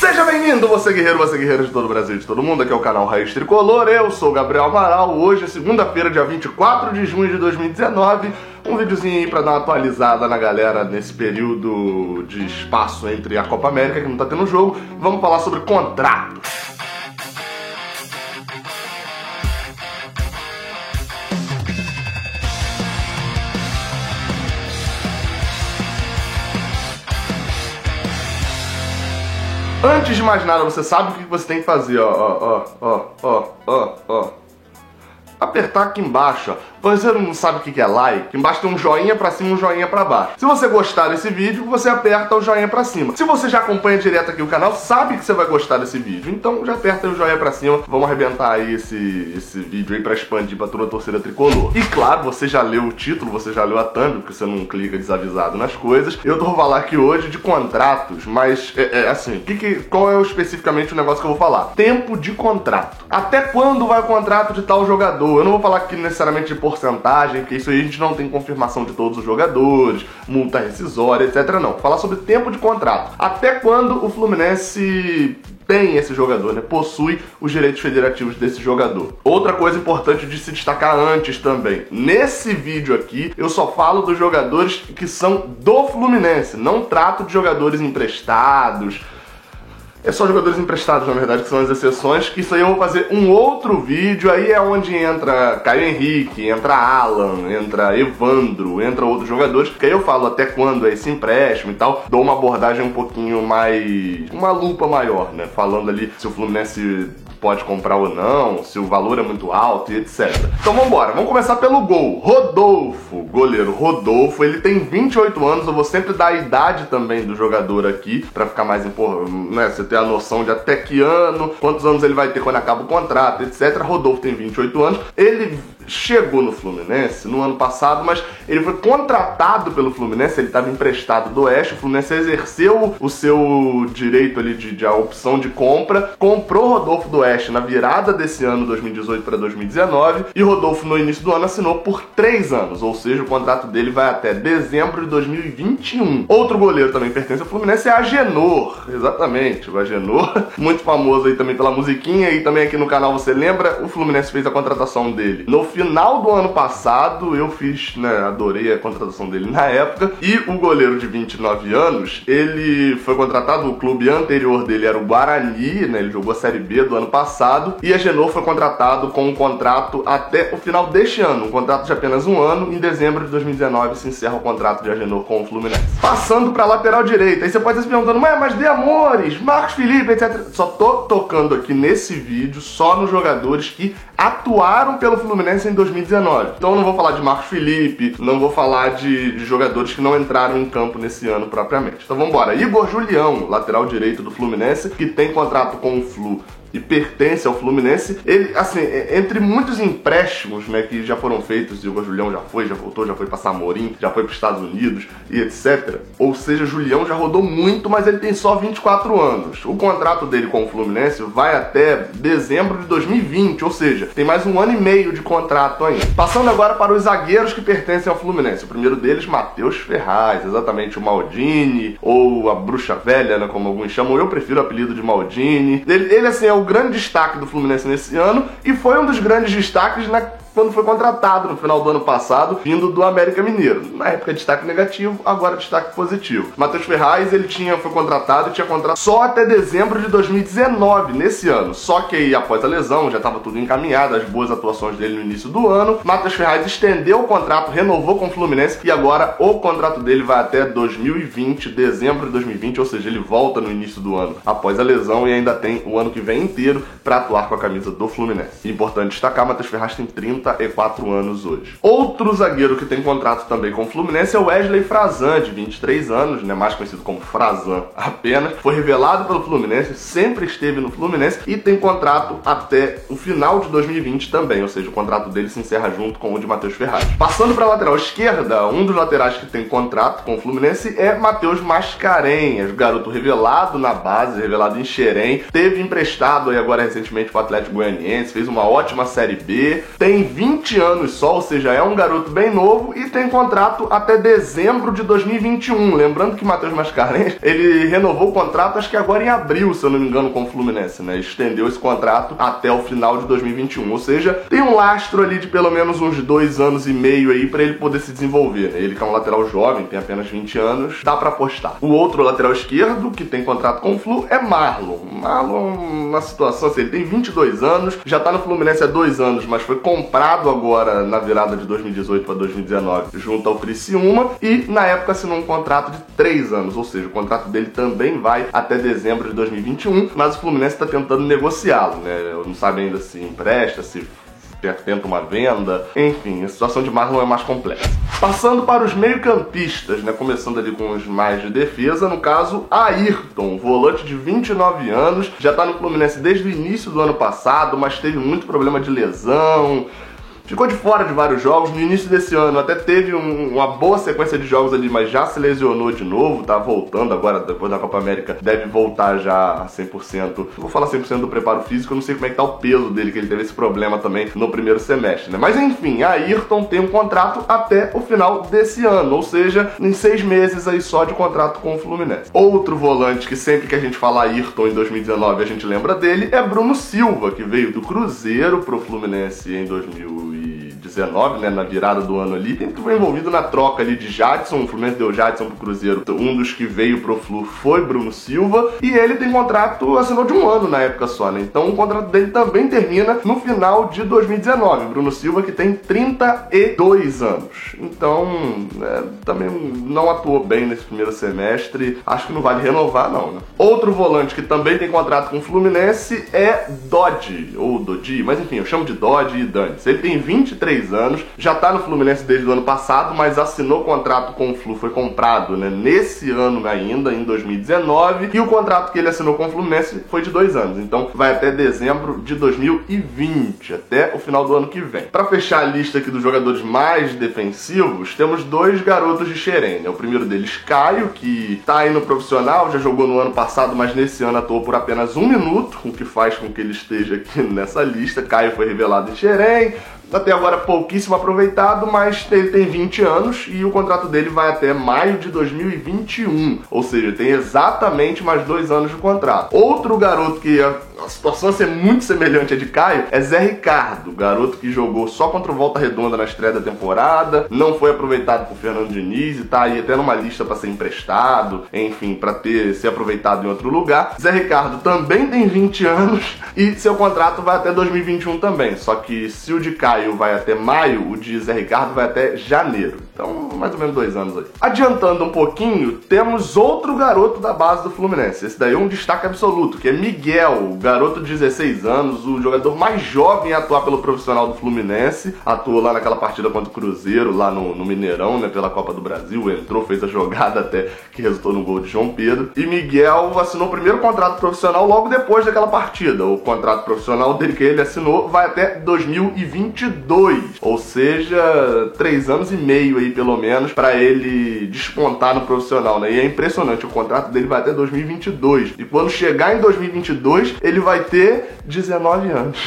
Seja bem-vindo, você guerreiro de todo o Brasil e de todo mundo. Aqui é o canal Raiz Tricolor, eu sou o Gabriel Amaral. Hoje é segunda-feira, dia 24 de junho de 2019. Um videozinho aí pra dar uma atualizada na galera nesse período de espaço entre a Copa América, que não tá tendo jogo. Vamos falar sobre contrato. Antes de mais nada, você sabe o que você tem que fazer, apertar aqui embaixo, ó. Você não sabe o que é like? Embaixo tem um joinha pra cima e um joinha pra baixo. Se você gostar desse vídeo, você aperta o joinha pra cima. Se você já acompanha direto aqui o canal, sabe que você vai gostar desse vídeo. Então já aperta o joinha pra cima. Vamos arrebentar aí esse vídeo aí pra expandir pra toda a torcida tricolor. E claro, você já leu o título, você já leu a thumb, porque você não clica desavisado nas coisas. Eu vou falar aqui hoje de contratos, mas assim, qual é especificamente o negócio que eu vou falar? Tempo de contrato. Até quando vai o contrato de tal jogador? Eu não vou falar aqui necessariamente de porcentagem, porque isso aí a gente não tem confirmação de todos os jogadores, multa rescisória, etc. Não. Vou falar sobre tempo de contrato. Até quando o Fluminense tem esse jogador, né? Possui os direitos federativos desse jogador. Outra coisa importante de se destacar antes também. Nesse vídeo aqui, eu só falo dos jogadores que são do Fluminense. Não trato de jogadores emprestados. É só jogadores emprestados, na verdade, que são as exceções, que isso aí eu vou fazer um outro vídeo, aí é onde entra Caio Henrique, entra Alan, entra Evandro, entra outros jogadores, que aí eu falo até quando é esse empréstimo e tal, dou uma abordagem um pouquinho mais... uma lupa maior, né, falando ali se o Fluminense pode comprar ou não, se o valor é muito alto e etc. Então vambora, vamos começar pelo gol. Rodolfo, goleiro Rodolfo, ele tem 28 anos, eu vou sempre dar a idade também do jogador aqui, pra ficar mais importante, né, você ter a noção de até que ano, quantos anos ele vai ter quando acaba o contrato, etc. Rodolfo tem 28 anos, ele chegou no Fluminense no ano passado, mas ele foi contratado pelo Fluminense, ele estava emprestado do Oeste, o Fluminense exerceu o seu direito ali de a opção de compra, comprou Rodolfo do Oeste na virada desse ano, 2018 para 2019, e Rodolfo no início do ano assinou por 3 anos, ou seja, o contrato dele vai até dezembro de 2021. Outro goleiro também pertence ao Fluminense é Agenor, exatamente, o Agenor, muito famoso aí também pela musiquinha, e também aqui no canal você lembra, o Fluminense fez a contratação dele no final do ano passado, eu fiz, né, adorei a contratação dele na época, e o goleiro de 29 anos, ele foi contratado, o clube anterior dele era o Guarani, né, ele jogou a Série B do ano passado, e a Agenor foi contratado com um contrato até o final deste ano, um contrato de apenas um ano, em dezembro de 2019 se encerra o contrato de Agenor com o Fluminense. Passando pra lateral direita, aí você pode estar se perguntando, mas De Amores, Marcos Felipe, etc. Só tô tocando aqui nesse vídeo só nos jogadores que atuaram pelo Fluminense em 2019. Então eu não vou falar de Marcos Felipe, não vou falar de jogadores que não entraram em campo nesse ano propriamente. Então vamos embora. Igor Julião, lateral direito do Fluminense, que tem contrato com o Flu e pertence ao Fluminense. Ele, assim, entre muitos empréstimos, né, que já foram feitos, o Igor Julião já foi, já voltou, já foi pra Samorim, já foi para os Estados Unidos e etc. Ou seja, Julião já rodou muito, mas ele tem só 24 anos. O contrato dele com o Fluminense vai até dezembro de 2020, ou seja, tem mais 1 ano e meio de contrato ainda. Passando agora para os zagueiros que pertencem ao Fluminense. O primeiro deles, Matheus Ferraz, exatamente o Maldini, ou a Bruxa Velha, né, como alguns chamam. Eu prefiro o apelido de Maldini. Ele assim, é o grande destaque do Fluminense nesse ano e foi um dos grandes destaques quando foi contratado no final do ano passado, vindo do América Mineiro. Na época destaque negativo, agora destaque positivo. Matheus Ferraz, ele foi contratado e tinha contrato só até dezembro de 2019, nesse ano. Só que aí, após a lesão, já estava tudo encaminhado, as boas atuações dele no início do ano, Matheus Ferraz estendeu o contrato, renovou com o Fluminense e agora o contrato dele vai até 2020, dezembro de 2020, ou seja, ele volta no início do ano após a lesão e ainda tem o ano que vem inteiro para atuar com a camisa do Fluminense. Importante destacar, Matheus Ferraz tem 34 anos hoje. Outro zagueiro que tem contrato também com o Fluminense é o Wesley Frazan, de 23 anos, né, mais conhecido como Frazan apenas. Foi revelado pelo Fluminense, sempre esteve no Fluminense e tem contrato até o final de 2020 também, ou seja, o contrato dele se encerra junto com o de Matheus Ferraz. Passando para a lateral esquerda, um dos laterais que tem contrato com o Fluminense é Matheus Mascarenhas, garoto revelado na base, revelado em Xerém, teve emprestado aí agora recentemente para o Atlético Goianiense, fez uma ótima Série B, tem 20 anos só, ou seja, é um garoto bem novo e tem contrato até dezembro de 2021. Lembrando que Matheus Mascarenhas, ele renovou o contrato acho que agora em abril, se eu não me engano, com o Fluminense, né? Estendeu esse contrato até o final de 2021, ou seja, tem um lastro ali de pelo menos uns 2 anos e meio aí pra ele poder se desenvolver, né? Ele que é um lateral jovem, tem apenas 20 anos, dá pra apostar. O outro lateral esquerdo, que tem contrato com o Flu, é Marlon. Marlon, na situação assim, ele tem 22 anos, já tá no Fluminense há 2 anos, mas foi comprado agora na virada de 2018 para 2019 junto ao Criciúma e na época assinou um contrato de 3 anos, ou seja, o contrato dele também vai até dezembro de 2021, mas o Fluminense está tentando negociá-lo, né? Não sabe ainda se empresta, se tenta uma venda, enfim, a situação de Marlon é mais complexa. Passando para os meio-campistas, né, começando ali com os mais de defesa, no caso, Ayrton, volante de 29 anos, já está no Fluminense desde o início do ano passado, mas teve muito problema de lesão, ficou de fora de vários jogos. No início desse ano até teve uma boa sequência de jogos ali, mas já se lesionou de novo, tá voltando agora, depois da Copa América, deve voltar já a 100%. Eu vou falar 100% do preparo físico, eu não sei como é que tá o peso dele, que ele teve esse problema também no primeiro semestre, né? Mas enfim, a Ayrton tem um contrato até o final desse ano, ou seja, em 6 meses aí só de contrato com o Fluminense. Outro volante que sempre que a gente fala Ayrton em 2019 a gente lembra dele é Bruno Silva, que veio do Cruzeiro pro Fluminense em 2019, né, na virada do ano ali, ele foi envolvido na troca ali de Jadson, o Fluminense deu Jadson pro Cruzeiro, um dos que veio pro Flu foi Bruno Silva, e ele tem contrato, assinou de 1 ano na época só, né, então o contrato dele também termina no final de 2019, Bruno Silva que tem 32 anos, então também não atuou bem nesse primeiro semestre, acho que não vale renovar não, né. Outro volante que também tem contrato com o Fluminense é Dodge, ou Dodi, mas enfim, eu chamo de Dodge e Dantes. Ele tem 23 anos, já tá no Fluminense desde o ano passado, mas assinou contrato com o Flu, foi comprado, né, nesse ano ainda, em 2019, e o contrato que ele assinou com o Fluminense foi de 2 anos, então vai até dezembro de 2020, até o final do ano que vem. Para fechar a lista aqui dos jogadores mais defensivos, temos 2 garotos de Xerém, né? O primeiro deles, Caio, que tá aí no profissional, já jogou no ano passado, mas nesse ano atuou por apenas 1 minuto, o que faz com que ele esteja aqui nessa lista. Caio foi revelado em Xerém, até agora pouquíssimo aproveitado, mas ele tem 20 anos e o contrato dele vai até maio de 2021, ou seja, tem exatamente mais 2 anos de contrato. Outro garoto que a situação é muito semelhante à de Caio é Zé Ricardo, garoto que jogou só contra o Volta Redonda na estreia da temporada, não foi aproveitado por Fernando Diniz e tá aí até numa lista para ser emprestado, enfim, para ser aproveitado em outro lugar. Zé Ricardo também tem 20 anos e seu contrato vai até 2021 também, só que se o de Caio vai até maio, o de Zé Ricardo vai até janeiro. Então, mais ou menos 2 anos aí. Adiantando um pouquinho, temos outro garoto da base do Fluminense. Esse daí é um destaque absoluto, que é Miguel, garoto de 16 anos, o jogador mais jovem a atuar pelo profissional do Fluminense. Atuou lá naquela partida contra o Cruzeiro, lá no Mineirão, né, pela Copa do Brasil. Entrou, fez a jogada até que resultou no gol de João Pedro. E Miguel assinou o primeiro contrato profissional logo depois daquela partida. O contrato profissional dele que ele assinou vai até 2022. Ou seja, 3 anos e meio aí pelo menos para ele despontar no profissional, né? E é impressionante, o contrato dele vai até 2022 e quando chegar em 2022 ele vai ter 19 anos.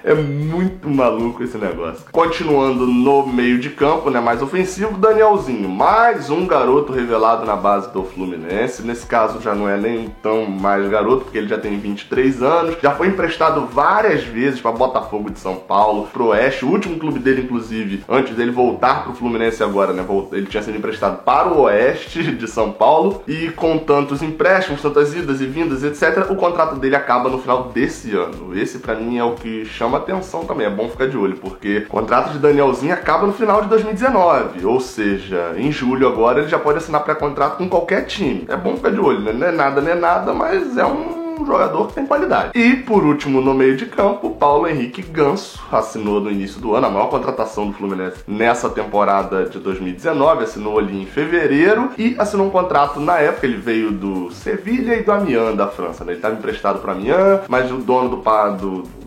É muito maluco esse negócio. Continuando no meio de campo, né, mais ofensivo, Danielzinho. Mais um garoto revelado na base do Fluminense. Nesse caso já não é nem tão mais garoto, porque ele já tem 23 anos. Já foi emprestado várias vezes para Botafogo de São Paulo, pro Oeste. O último clube dele, inclusive, antes dele voltar pro Fluminense agora, né, ele tinha sido emprestado para o Oeste de São Paulo. E com tantos empréstimos, tantas idas e vindas, etc., o contrato dele acaba no final desse ano. Esse, pra mim, é o que chama atenção também, é bom ficar de olho, porque o contrato de Danielzinho acaba no final de 2019, ou seja, em julho agora ele já pode assinar pré-contrato com qualquer time. É bom ficar de olho, né? Não é nada, mas é um jogador que tem qualidade. E, por último, no meio de campo, Paulo Henrique Ganso assinou no início do ano a maior contratação do Fluminense nessa temporada de 2019, assinou ali em fevereiro e assinou um contrato na época, ele veio do Sevilha e do Amiens da França, né? Ele estava emprestado para Amiens, mas o dono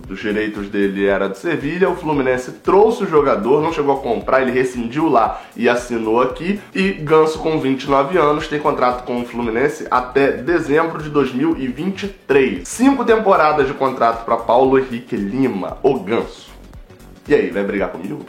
dos direitos dele era de Sevilha, o Fluminense trouxe o jogador, não chegou a comprar, ele rescindiu lá e assinou aqui, e Ganso com 29 anos tem contrato com o Fluminense até dezembro de 2023. 5 temporadas de contrato para Paulo Henrique Lima, o Ganso. E aí, vai brigar comigo?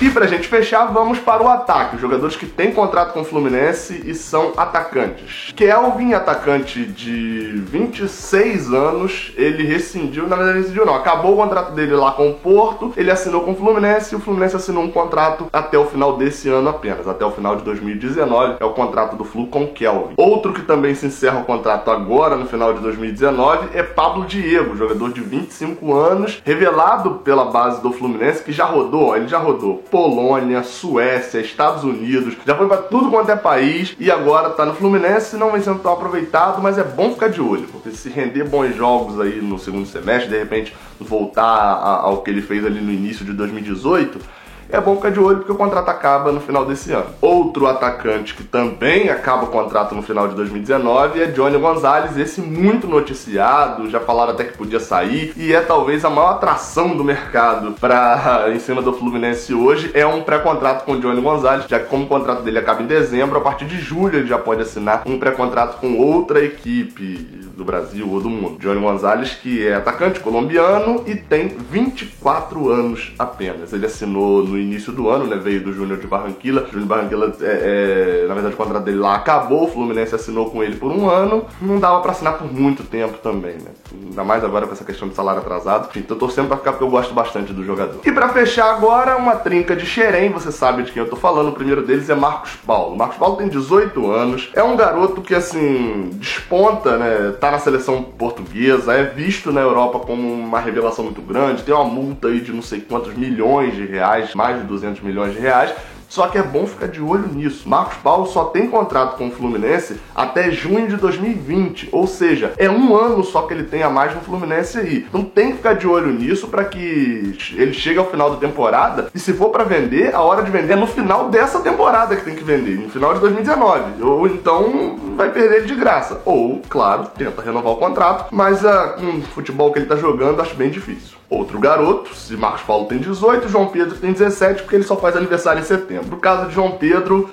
E pra gente fechar, vamos para o ataque. Os jogadores que têm contrato com o Fluminense e são atacantes. Kelvin, atacante de 26 anos, ele rescindiu, na verdade rescindiu não, acabou o contrato dele lá com o Porto, ele assinou com o Fluminense e o Fluminense assinou um contrato até o final desse ano apenas, até o final de 2019, é o contrato do Flu com o Kelvin. Outro que também se encerra o contrato agora, no final de 2019, é Pablo Diego, jogador de 25 anos, revelado pela base do Fluminense, que já rodou, ele já rodou Polônia, Suécia, Estados Unidos, já foi pra tudo quanto é país e agora tá no Fluminense, não vem sendo tão aproveitado, mas é bom ficar de olho, porque se render bons jogos aí no segundo semestre, de repente voltar ao que ele fez ali no início de 2018, é bom ficar de olho porque o contrato acaba no final desse ano. Outro atacante que também acaba o contrato no final de 2019 é Johnny Gonzalez, esse muito noticiado, já falaram até que podia sair, e é talvez a maior atração do mercado em cima do Fluminense hoje, é um pré-contrato com o Johnny Gonzalez, já que como o contrato dele acaba em dezembro, a partir de julho ele já pode assinar um pré-contrato com outra equipe do Brasil ou do mundo. Johnny Gonzalez, que é atacante colombiano e tem 24 anos apenas. Ele assinou no início do ano, né? Veio do Júnior de Barranquilla. Júnior de Barranquilla, na verdade, o contrato dele lá acabou. O Fluminense assinou com ele por um ano. Não dava pra assinar por muito tempo também, né? Ainda mais agora com essa questão de salário atrasado. Enfim, tô torcendo pra ficar porque eu gosto bastante do jogador. E pra fechar agora, uma trinca de xerém. Você sabe de quem eu tô falando. O primeiro deles é Marcos Paulo. Marcos Paulo tem 18 anos. É um garoto que, assim, desponta, né? Tá na seleção portuguesa. É visto na Europa como uma revelação muito grande. Tem uma multa aí de não sei quantos milhões de reais, mais de 200 milhões de reais. Só que é bom ficar de olho nisso. Marcos Paulo só tem contrato com o Fluminense até junho de 2020. Ou seja, é um ano só que ele tem a mais no Fluminense aí. Então tem que ficar de olho nisso para que ele chegue ao final da temporada. E se for para vender, a hora de vender é no final dessa temporada que tem que vender. No final de 2019. Ou então vai perder ele de graça. Ou, claro, tenta renovar o contrato. Mas com o futebol que ele tá jogando, acho bem difícil. Outro garoto, se Marcos Paulo tem 18, João Pedro tem 17, porque ele só faz aniversário em setembro. O caso de João Pedro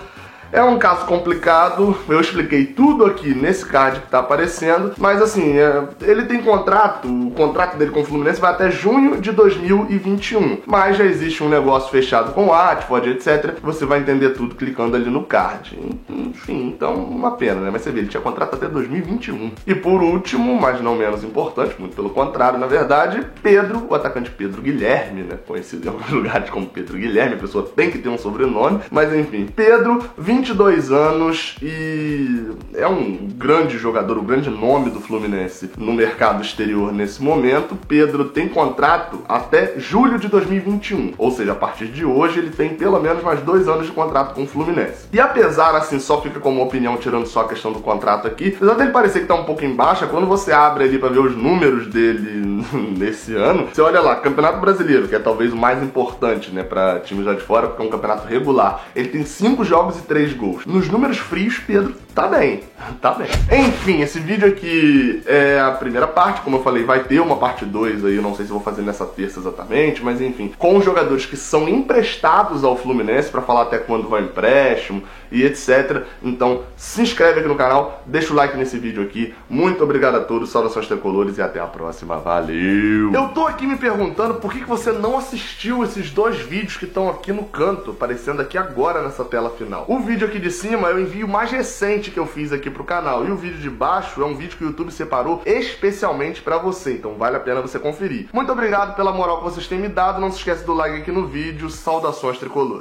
é um caso complicado, eu expliquei tudo aqui nesse card que tá aparecendo, mas assim, ele tem contrato, o contrato dele com o Fluminense vai até junho de 2021, mas já existe um negócio fechado com o Atford, etc, você vai entender tudo clicando ali no card. Enfim, então uma pena, né, mas você vê, ele tinha contrato até 2021. E por último, mas não menos importante, muito pelo contrário, na verdade, Pedro, o atacante Pedro Guilherme, né, conhecido em alguns lugares como Pedro Guilherme, a pessoa tem que ter um sobrenome, mas enfim, Pedro, 22 anos e é um grande jogador, o grande nome do Fluminense no mercado exterior nesse momento. Pedro tem contrato até julho de 2021, ou seja, a partir de hoje ele tem pelo menos mais 2 anos de contrato com o Fluminense. E apesar, assim, só fica como opinião, tirando só a questão do contrato aqui, apesar dele parecer que tá um pouco em baixa, quando você abre ali pra ver os números dele nesse ano, você olha lá, Campeonato Brasileiro, que é talvez o mais importante, né, pra times lá de fora, porque é um campeonato regular, ele tem 5 jogos e 3 gols. Nos números frios, Pedro tá bem, tá bem. Enfim, esse vídeo aqui é a primeira parte, como eu falei, vai ter uma parte 2 aí, eu não sei se vou fazer nessa terça exatamente, mas enfim, com os jogadores que são emprestados ao Fluminense, pra falar até quando vai o empréstimo e etc. Então, se inscreve aqui no canal, deixa o like nesse vídeo aqui. Muito obrigado a todos, saudações tricolores e até a próxima. Valeu! Eu tô aqui me perguntando por que você não assistiu esses 2 vídeos que estão aqui no canto, aparecendo aqui agora nessa tela final. O vídeo aqui de cima é o envio mais recente que eu fiz aqui pro canal, e o vídeo de baixo é um vídeo que o YouTube separou especialmente pra você, então vale a pena você conferir. Muito obrigado pela moral que vocês têm me dado, não se esquece do like aqui no vídeo, saudações tricolores.